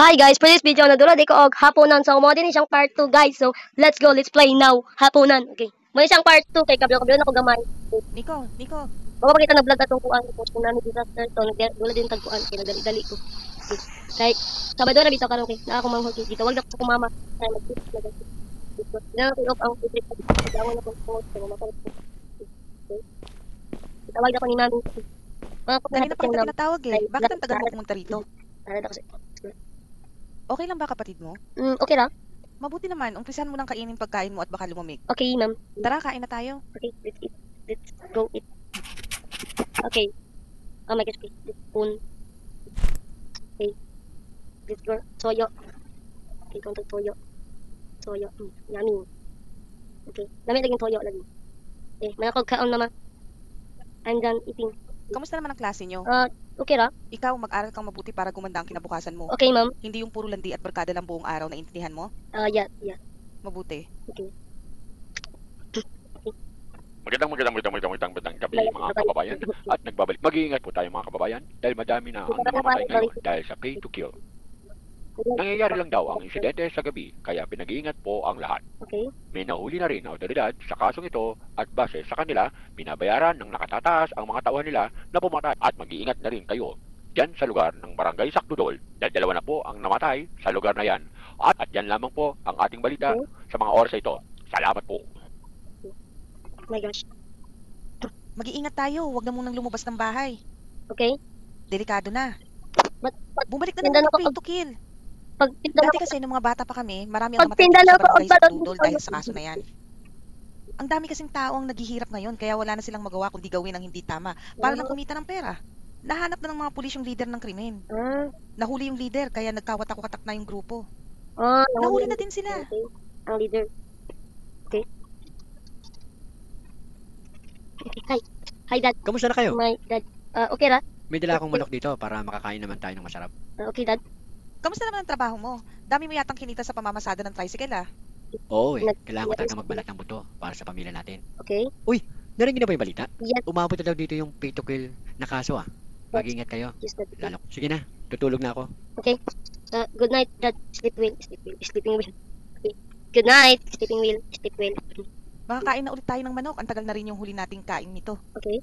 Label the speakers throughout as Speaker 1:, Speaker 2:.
Speaker 1: Hi guys, for this video nadula di ko og haponan so mo din siyang part 2 guys. So let's go, let's play now. Haponan. Okay. Mo siyang part 2 kay kablo na ko gamay.
Speaker 2: Nico,
Speaker 1: Bago pakita na vlog atong kuan ko kung nami disaster to dula din tagkuan kay nagali-gali ko. Okay. Kay Sabado na bitaw karon kay na ako manghod dito. Wag na ko mama kay mag-tip na dito. Na ko off ang tip ko. Dangon na ko post ko mata ko. Okay. Tawag ako ni mami. Mga ko
Speaker 2: kanina pa kita
Speaker 1: na
Speaker 2: tinatawag eh. Bakit ang tagal mo pumunta rito?
Speaker 1: Para ako sa
Speaker 2: Okay lang ba kapatid mo?
Speaker 1: okay lang.
Speaker 2: Mabuti naman, umpisan mo ng kainin pagkain mo at baka lumamig.
Speaker 1: Okay, ma'am.
Speaker 2: Tara, kain na tayo.
Speaker 1: Okay, let's eat. Let's go eat. Okay. Oh my gosh, please. This spoon. Okay. Let's go. Toyo. Okay, konting toyo. Toyo. Yummy. Okay. Dami laging toyo lagi. Okay, may ako kaon mama. I'm done eating.
Speaker 2: Kamusta naman ang klase nyo?
Speaker 1: Okay ra?
Speaker 2: Ikaw, mag-aral kang mabuti para gumanda ang kinabukasan mo.
Speaker 1: Okay, ma'am.
Speaker 2: Hindi yung puro landi at barkada lang buong araw na intindihan mo?
Speaker 1: Yeah.
Speaker 2: Mabuti.
Speaker 1: Okay.
Speaker 3: Magandang gabi mga kababayan at nagbabalik. Mag-iingat po tayo mga kababayan dahil madami na ang namamatay ngayon dahil sa pay to kill. Nangyayari lang daw ang insidente sa gabi kaya pinag-iingat po ang lahat.
Speaker 1: Okay.
Speaker 3: May nahuli na rin na otoridad sa kasong ito at base sa kanila, binabayaran ng nakatataas ang mga tauhan nila na pumatay at mag-iingat na rin kayo dyan sa lugar ng Barangay Sakdudol dahil dalawa na po ang namatay sa lugar na yan. At yan lamang po ang ating balita sa mga oras ito. Salamat po.
Speaker 1: Oh my gosh.
Speaker 2: Mag-iingat tayo, huwag na munang lumabas ng bahay.
Speaker 1: Okay.
Speaker 2: Delikado na.
Speaker 1: But
Speaker 2: Bumalik na
Speaker 1: Pindan
Speaker 2: naman
Speaker 1: ako
Speaker 2: ang pay to kill.
Speaker 1: pag
Speaker 2: Dati kasi nung mga bata pa kami, marami ang namatay
Speaker 1: Pagpindan
Speaker 2: dito
Speaker 1: ako,
Speaker 2: sa barangay sa
Speaker 1: pagbalot
Speaker 2: Tudol
Speaker 1: dito.
Speaker 2: dahil sa kaso na yan. Ang dami kasing tao ang naghihirap ngayon kaya wala na silang magawa kundi gawin ang hindi tama para lang kumita ng pera. Nahanap na ng mga pulis yung leader ng krimen. Nahuli yung leader kaya nagkawatak-watak na yung grupo. Nahuli na din sila.
Speaker 1: Okay. Ang leader. Okay. Okay. Hi, Dad.
Speaker 4: Kamusta na kayo?
Speaker 1: My dad. Okay ra?
Speaker 4: May dala akong manok dito para makakain naman tayo ng masarap.
Speaker 1: Okay, Dad.
Speaker 2: Kamusta naman ang trabaho mo? Dami mo yatang kinita sa pamamasada ng tricycle ah.
Speaker 4: Oo kailangan ko talaga magbalat ng buto para sa pamilya natin.
Speaker 1: Okay.
Speaker 4: Narinig niyo na ba yung balita?
Speaker 1: Yes.
Speaker 4: Umabot na daw dito yung pay to kill na kaso Mag-ingat kayo.
Speaker 1: Yes, Dad.
Speaker 4: Lalo. Sige na, tutulog na ako.
Speaker 1: Okay. Good night, Dad. Sleep well. Sleeping well. Okay. Good night. Sleeping well. Sleep well.
Speaker 2: Makakain na ulit tayo ng manok. Ang tagal na rin yung huli nating kain nito.
Speaker 1: Okay.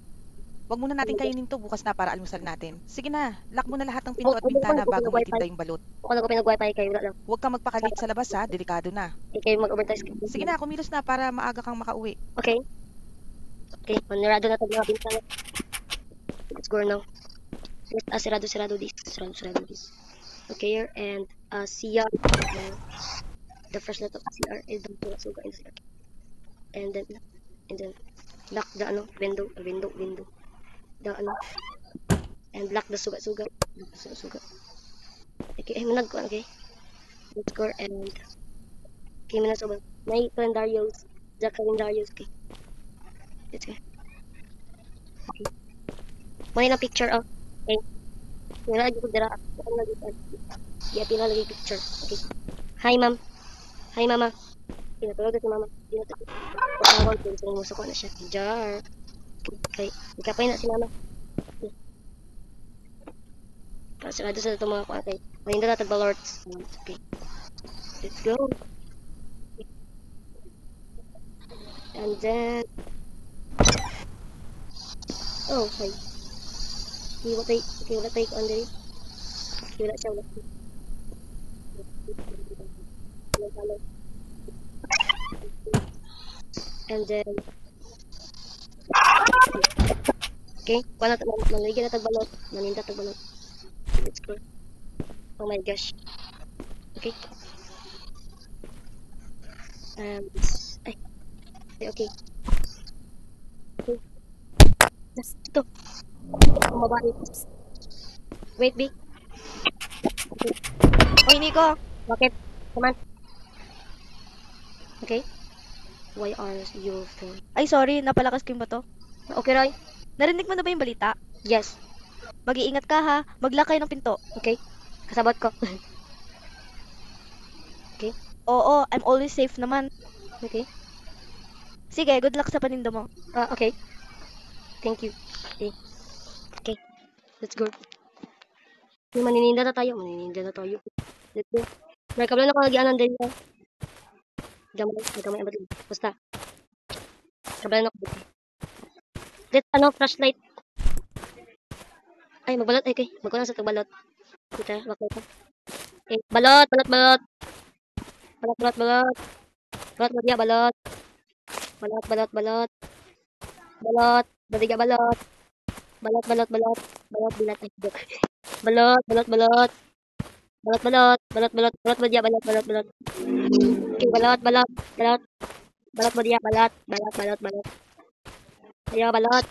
Speaker 2: Wag muna natin kainin to bukas na para almusal natin. Sige na, lock mo na lahat ng pinto at bintana bago mo itinda yung balot.
Speaker 1: Ako na ko pinag-wifi kayo. Wala lang.
Speaker 2: Huwag kang magpakalit sa labas ha, delikado na.
Speaker 1: Okay, kayo mag-overtime.
Speaker 2: Sige na, kumilos na para maaga kang makauwi.
Speaker 1: Okay. Okay. Manirado na ito mga bintana. Let's go now. Sirado this. Okay, here and CR. The first letter of CR is the suga in CR. And then lock the window. The and lock the suga. Okay, manag ko okay. Let's go and okay, manag suga. May calendarios, the calendarios. Okay. Let's go. Okay. May na picture okay. Wala dito dira. Ano dito? Yeah, pila lagi picture. Okay. Hi, ma'am. Hi, mama. Pinatulog si mama. Patawag din sa muso ko na siya. Jar. Okay. Ikapay na si mama. Okay. Pasarado sa ito mga kuha kay. Mahinda na tagbalords. Okay. Let's go. Okay. And then okay. Wala tayo on there. Wala siya. And then okay, wala naligyan na tagbalot. Naninda tagbalot. Let's go. Oh my gosh. Okay. Okay. Just ito. Kumabari. Wait, Big. Okay. Oy, Nico. Bakit? Come on. Okay. Why are your phone?
Speaker 5: Ay, sorry. Napalakas ko yung bato.
Speaker 1: Okay, Roy?
Speaker 5: Narinig mo na ba yung balita?
Speaker 1: Yes.
Speaker 5: Mag-iingat ka ha. Maglakay ng pinto.
Speaker 1: Okay. Kasabot ko. Okay.
Speaker 5: Oo, I'm always safe naman.
Speaker 1: Okay.
Speaker 5: Sige, good luck sa paninda mo.
Speaker 1: Okay. Thank you. Okay. Okay. Let's go. Yung manininda na tayo. Let's go. May kabla na ko nagyanan din yan. Gamay, abad. Basta. Kabla na ko. Let's, flashlight. Ay, magbalot. Ay, okay. Magkulang sa tagbalot. Kita, bakit ito. Okay, balot. Balot. Balot. Baligya, balot. Balot. Baligya, balot. Balot, bilat. Ay, joke. Balot. Balot, baligya, balot. Okay, balot. Balot, baligya, balot. Ayo, balot.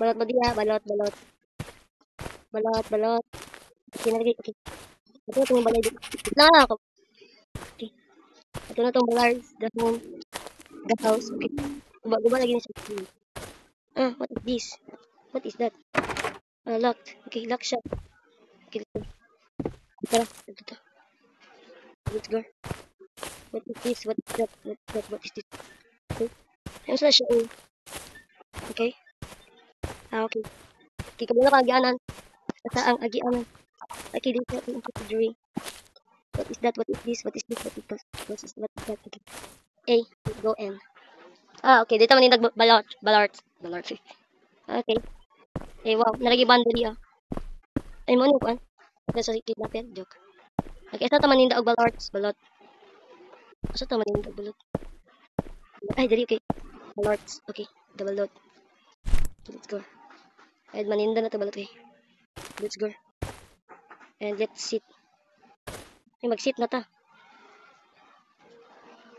Speaker 1: Balot, baligya, balot. Balot. Okay, nalagay. Okay. Ito na itong balay dito. Na ako. Okay. Ito na itong balay. The house. Okay. Guba lagi na siya. What is this? What is that? Locked. Okay, lock siya. Okay, let's go. Tara, ito. Let's go. What is this? What is that? What is this? Okay. Ayun sila siya. Okay. Okay. Okay, kabila ka agianan. Basta ang agianan. Okay, dito yung considering. What is that? What is this? What is that? Okay. A, go N. Okay, dito manindag balot. Okay. Wow, nalagi boundary Ay mo ano kuan? Sa kidnapper, joke. Okay, asa ta manindag og balot. Asa ta manindag balot? Ay, dali okay. Balot. Okay, the balot. Let's go. Ay maninda na ta balot eh. Let's go. And let's sit. Ay, mag-sit na ta.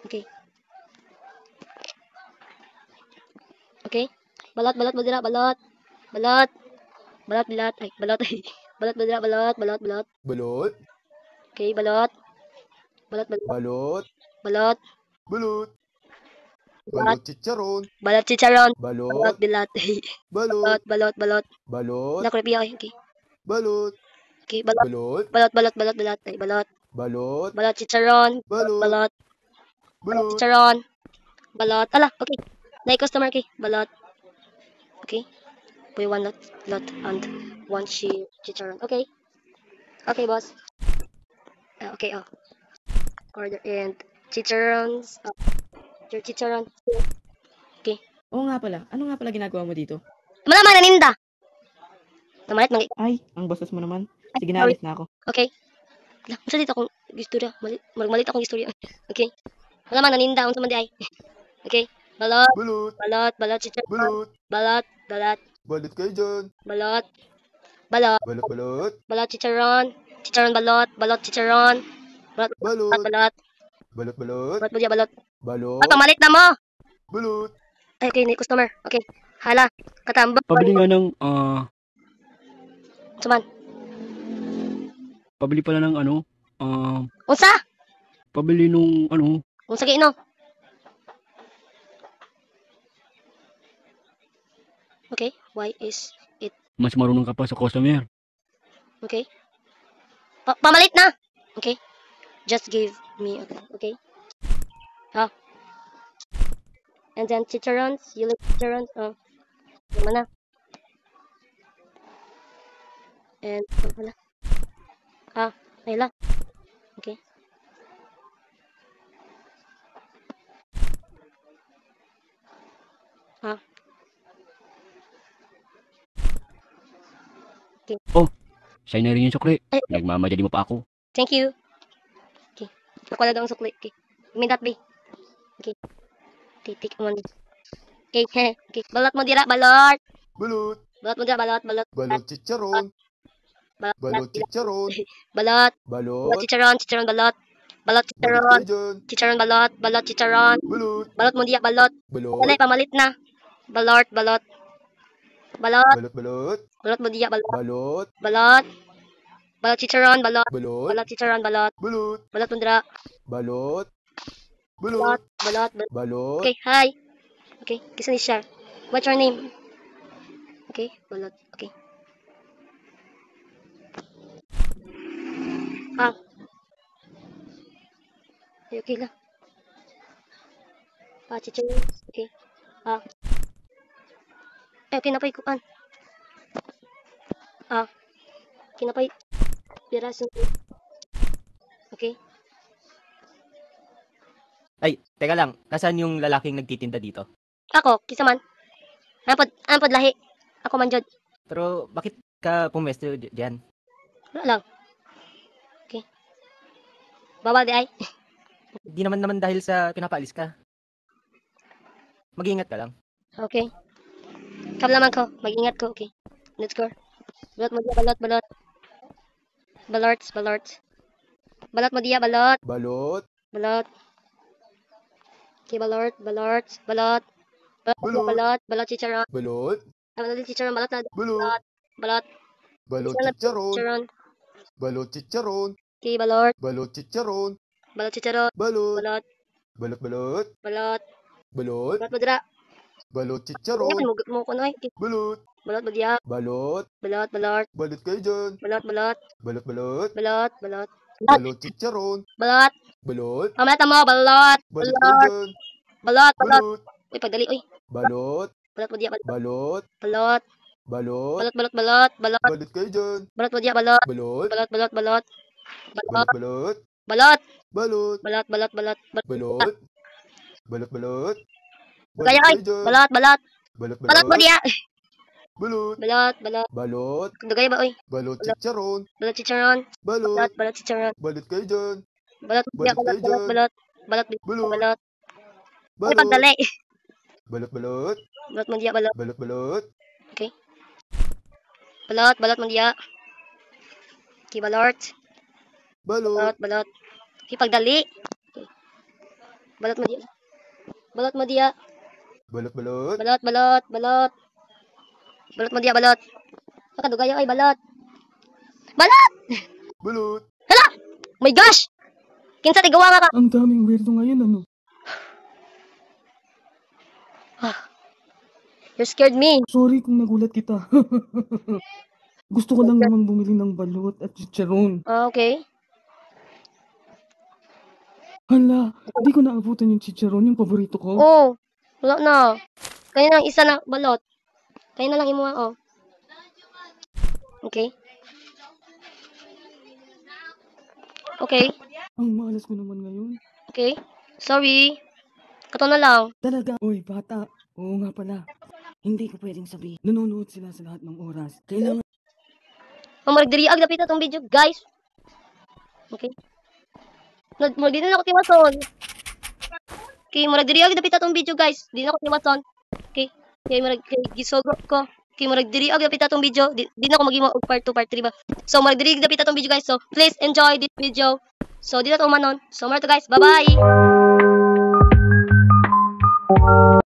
Speaker 1: Okay. Okay. Balot mo dira, balot. Ay, balot. Balot mo dira, balot.
Speaker 6: Balot.
Speaker 1: Okay, balot.
Speaker 6: Balot.
Speaker 1: Balot.
Speaker 6: Balot chicharon.
Speaker 1: Balot chicharon.
Speaker 6: Balot.
Speaker 1: Balot.
Speaker 6: Balot.
Speaker 1: Balot. Nakrepi ako. Okay.
Speaker 6: Balot.
Speaker 1: Okay, balot.
Speaker 6: Balot.
Speaker 1: Ay, balot.
Speaker 6: Balot.
Speaker 1: Balot chicharon.
Speaker 6: Balot.
Speaker 1: Balot chicharon. Balot. Ala, okay. Nai customer kay balot. Okay. Buy one lot and one chicharon. Okay. Okay, boss. Okay, order and chicharons. Your chicharon. Okay.
Speaker 7: Oo nga pala. Ano nga pala ginagawa mo dito?
Speaker 1: Malaman na ninda. Namalit mangi.
Speaker 7: Ay, ang bosses mo naman. Sige na,
Speaker 1: Sorry.
Speaker 7: alis na ako.
Speaker 1: Okay. Lang, unsa dito akong istorya? Malit akong istorya. Okay. Malaman na ninda unsa man di ay. Okay. Balot.
Speaker 6: Balot.
Speaker 1: Chicharon.
Speaker 6: Balot.
Speaker 1: Balot.
Speaker 6: Balot kayo dyan.
Speaker 1: Balot.
Speaker 6: Balot.
Speaker 1: Balot chicharon. Chicharon balot. Balot chicharon. Balot.
Speaker 6: Balot.
Speaker 1: Balot.
Speaker 6: Balot.
Speaker 1: Balot mo diya balot.
Speaker 6: Balot.
Speaker 1: At pamalit na mo.
Speaker 6: Balot.
Speaker 1: Ay, okay, ni customer. Okay. Hala. Katambak.
Speaker 4: Pabili nga ng,
Speaker 1: Saman.
Speaker 4: pabili pala ng
Speaker 1: Unsa?
Speaker 4: pabili nung
Speaker 1: Unsa giino? Okay. Why is it?
Speaker 4: mas marunong ka pa sa customer.
Speaker 1: Okay. Pamalit na. Okay. Just give me. Okay. And then chicharons. You like chicharons? Naman na. And wala. Ayun lang. Okay.
Speaker 4: Sa'yo na rin yung sukli.
Speaker 1: Ay.
Speaker 4: Nagmamadali mo pa ako.
Speaker 1: Thank you. Okay. Ako na daw ang sukli. Okay. Give me that be. Okay. Okay, take one. Okay, okay. Balot mo dira, balot.
Speaker 6: Balot.
Speaker 1: Balot mo dira, balot.
Speaker 6: Balot chicharon. Balot chicharon.
Speaker 1: Balot.
Speaker 6: Balot.
Speaker 1: Balot chicharon, balot. Balot
Speaker 6: Balot
Speaker 1: chicharon.
Speaker 6: kayo dyan.
Speaker 1: Chicharon balot, balot chicharon.
Speaker 6: Balot.
Speaker 1: Balot mo diya, balot.
Speaker 6: Balot.
Speaker 1: Wala, pamalit na. Balot. Balot.
Speaker 6: Balot.
Speaker 1: Balot mo diya, balot.
Speaker 6: Balot.
Speaker 1: Balot. Balot chicharon, balot.
Speaker 6: Balot.
Speaker 1: Balot chicharon, balot.
Speaker 6: Balot.
Speaker 1: Balot mo dira.
Speaker 6: Balot.
Speaker 1: Balot.
Speaker 6: Balot.
Speaker 1: Balot.
Speaker 6: Balot.
Speaker 1: Okay, hi. Okay, kisa ni siya. What's your name? Okay, balot. Okay. Okay lang. Chicharon. Okay. Okay na pa ikuan. Kinapay. Piraso. Okay.
Speaker 8: Ay, teka lang. Nasaan yung lalaking nagtitinda dito?
Speaker 1: Ako, kisa man. Anapod lahi. Ako man jud.
Speaker 8: Pero bakit ka pumesto diyan?
Speaker 1: Wala lang. Okay. Bawal di ay.
Speaker 8: Di naman dahil sa pinapaalis ka. Mag-iingat ka lang.
Speaker 1: Okay. Kablaman ko. Mag-ingat ko. Okay. Let's go. Balot mo diya, balot, balot. Balot. Balot mo diya, balot.
Speaker 6: Balot.
Speaker 1: Balot. Okay, balot. Balot mo diya, balot. Balot chicharon.
Speaker 6: Balot.
Speaker 1: Balot chicharon, balot na.
Speaker 6: Balot.
Speaker 1: Balot.
Speaker 6: Balot
Speaker 1: Chicharon.
Speaker 6: chicharon.
Speaker 1: Chicharon.
Speaker 6: Balot chicharon.
Speaker 1: Okay, balot.
Speaker 6: Balot chicharon.
Speaker 1: Balot chicharon.
Speaker 6: Balot.
Speaker 1: Balot.
Speaker 6: Balot balot.
Speaker 1: Balot.
Speaker 6: Balot.
Speaker 1: Balot mo dira.
Speaker 6: Balot
Speaker 1: Ano
Speaker 6: chicharon.
Speaker 1: mo ko noy.
Speaker 6: Balot.
Speaker 1: Balot mo diya.
Speaker 6: Balot.
Speaker 1: Balot, balot.
Speaker 6: Balot kayo dyan.
Speaker 1: Balot, balot.
Speaker 6: Balot balot.
Speaker 1: Balot, balot.
Speaker 6: Balot chicharon.
Speaker 1: Balot.
Speaker 6: Balot.
Speaker 1: Pamata mo, balot.
Speaker 6: Balot kayo dyan.
Speaker 1: Balot, balot.
Speaker 6: Balot.
Speaker 1: Uy, pagdali, uy.
Speaker 6: Balot.
Speaker 1: Balot mo diya, balot.
Speaker 6: Balot.
Speaker 1: Balot.
Speaker 6: Balot.
Speaker 1: Balot, balot, balot. Balot.
Speaker 6: Balot kayo dyan.
Speaker 1: Balot mo diya, balot.
Speaker 6: Balot.
Speaker 1: Balot, balot, balot.
Speaker 6: Balot
Speaker 1: Balot.
Speaker 6: balot.
Speaker 1: Balot.
Speaker 6: Balot.
Speaker 1: Balot, balot, balot.
Speaker 6: Balot. Balot balot.
Speaker 1: Kaya, ay.
Speaker 6: kayo dyan.
Speaker 1: Balot, balot.
Speaker 6: Balot
Speaker 1: Balot mo diya.
Speaker 6: Balot.
Speaker 1: Balot, balot.
Speaker 6: Balot.
Speaker 1: Dugay ba, uy?
Speaker 6: Balot chicharon.
Speaker 1: Balot chicharon.
Speaker 6: Balot.
Speaker 1: Balot, balot chicharon.
Speaker 6: Balot kayo dyan.
Speaker 1: Balot mo diya,
Speaker 6: Balot
Speaker 1: balot,
Speaker 6: kayo
Speaker 1: balot,
Speaker 6: dyan.
Speaker 1: balot. Balot,
Speaker 6: Balot.
Speaker 1: balot. Uy,
Speaker 6: Balot.
Speaker 1: pagdali.
Speaker 6: Balot balot.
Speaker 1: Balot mo diya, balot.
Speaker 6: Balot balot.
Speaker 1: Okay. Balot, balot mo diya. Okay, balot.
Speaker 6: Balot.
Speaker 1: Balot, balot. Okay, pagdali. Okay. Balot mo diya. Balot mo diya.
Speaker 6: Balot balot.
Speaker 1: Balot, balot, balot. Balot mo diya, balot. Makadugayo, ay, balot. Balot!
Speaker 6: Balot.
Speaker 1: Oh my gosh! Kinsa tigawa nga ka?
Speaker 7: Ang daming weirdo ngayon, ano?
Speaker 1: You scared me.
Speaker 7: Sorry kung nagulat kita. Gusto ko lang namang bumili ng balot at chicharon.
Speaker 1: Ah, okay.
Speaker 7: Hala, hindi ko naabutan yung chicharon, yung paborito ko.
Speaker 1: Oh, wala na. Kaya na isa na balot. Kaya na lang imuha, oh. Okay. Okay.
Speaker 7: Ang malas ko naman ngayon.
Speaker 1: Okay. Sorry. Kato na lang.
Speaker 7: Talaga. Uy, bata. Oo nga pala. Hindi ko pwedeng sabihin. Nanonood sila sa lahat ng oras. Kailangan
Speaker 1: Maragdiriag na pita tong video, guys. Okay. Di na ako tiwason. Okay, maragdiriag na pita tong video, guys. Di na ako tiwason. Okay. Kaya gisogo ko. Okay, maragdiriag na pita tong video. Di na ako magimo og part 2, part 3 ba. So, maragdiriag na pita tong video, guys. So, please enjoy this video. So, di na to umanon. So, mara to, guys. Bye-bye!